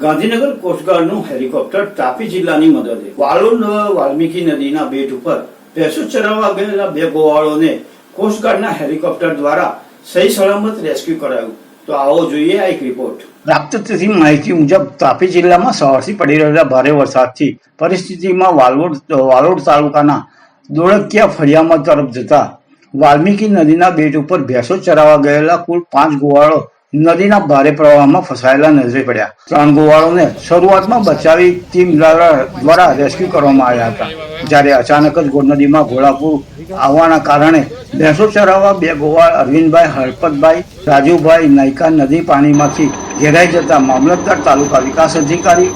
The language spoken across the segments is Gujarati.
ગાંધીનગર કોસ્ટગાર્ડનું હેલિકોપ્ટર તાપી જિલ્લાની મદદે વાલોડ વાલ્મીકી નદીના બેટ ઉપર ભેંસો ચરાવવા ગયેલા બે ગોવાળોને કોસ્ટગાર્ડના હેલિકોપ્ટર દ્વારા સહી સલામત રેસ્ક્યુ કરાયું. તો આવો જોઈએ આ એક રિપોર્ટ. પ્રાપ્ત થતી માહિતી મુજબ તાપી જિલ્લામાં સવારથી પડી રહેલા ભારે વરસાદથી પરિસ્થિતિમાં વાલોડ તાલુકાના દોળકિયા ફળિયામાં તરફ જતા વાલ્મીકી નદીના બેટ ઉપર ભેંસો ચરાવવા ગયેલા કુલ 5 ગોવાળો નદીના ભારે પ્રવાહમાં ફસાયેલા નજરે પડ્યા. 3 ગોવાળોને શરૂઆતમાં બચાવી ટીમ દ્વારા રેસ્ક્યુ કરવામાં આવ્યા હતા, જ્યારે અચાનક જ ગોળ નદીમાં ઘોડાપૂર આવવાના કારણે ભેંસો ચરાવવા 2 ગોવાળ અરવિંદભાઈ, હરપતભાઈ, રાજુભાઈ નાયકા નદી પાણીમાંથી ઘેરાઈ જતા મામલતદાર, તાલુકા વિકાસ અધિકારી,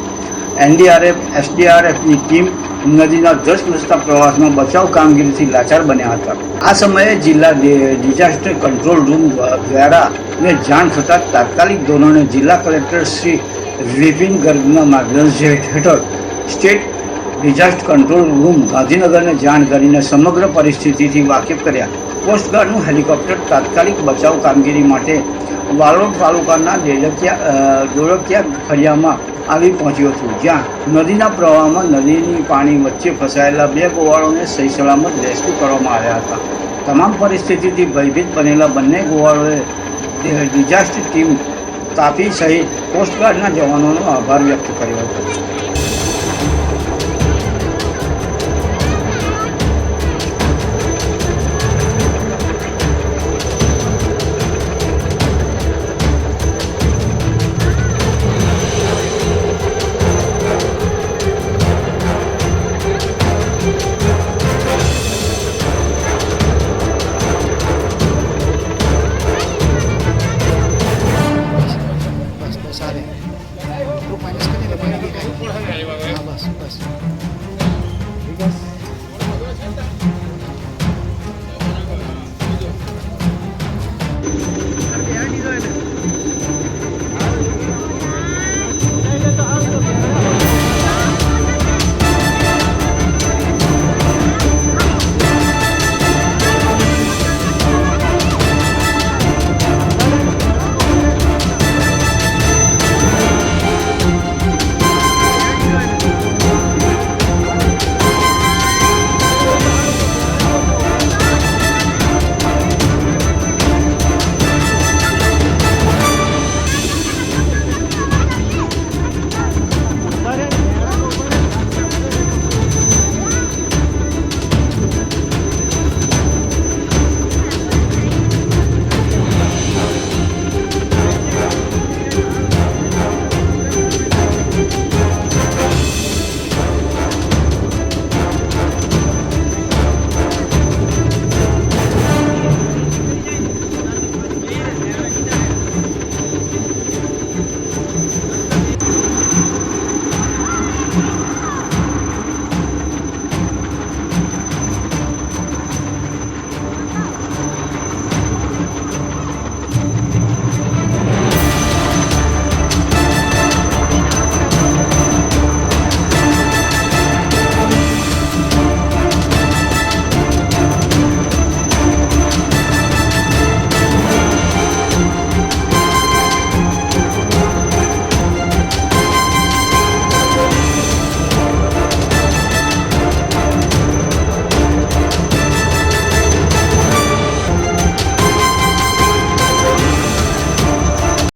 એનડીઆરએફ, એસડીઆરએફની ટીમ નદીના ધસમસતા પ્રવાસમાં બચાવ કામગીરીથી લાચાર બન્યા હતા. આ સમયે જિલ્લા ડિઝાસ્ટર કંટ્રોલ રૂમ દ્વારા જાણ થતાં તાત્કાલિક ધોરણે જિલ્લા કલેક્ટર શ્રી વિપિન ગર્ગના માર્ગદર્શન હેઠળ સ્ટેટ ડિઝાસ્ટર કંટ્રોલ રૂમ ગાંધીનગરને જાણ કરીને સમગ્ર પરિસ્થિતિથી વાકેફ કર્યા. કોસ્ટગાર્ડનું હેલિકોપ્ટર તાત્કાલિક બચાવ કામગીરી માટે વાલોડ તાલુકાના દોળકિયા ફળિયામાં આવી પહોંચ્યું હતું, જ્યાં નદીના પ્રવાહમાં નદીની પાણી વચ્ચે ફસાયેલા 2 ગોવાળોને સહી સલામત રેસ્ક્યુ કરવામાં આવ્યા હતા. તમામ પરિસ્થિતિથી ભયભીત બનેલા બંને ગોવાળોએ ડિઝાસ્ટર ટીમ તાપી સહિત કોસ્ટગાર્ડના જવાનોનો આભાર વ્યક્ત કર્યો હતો. सारे ग्रुप माइनस करने लगे बस बस ठीक है.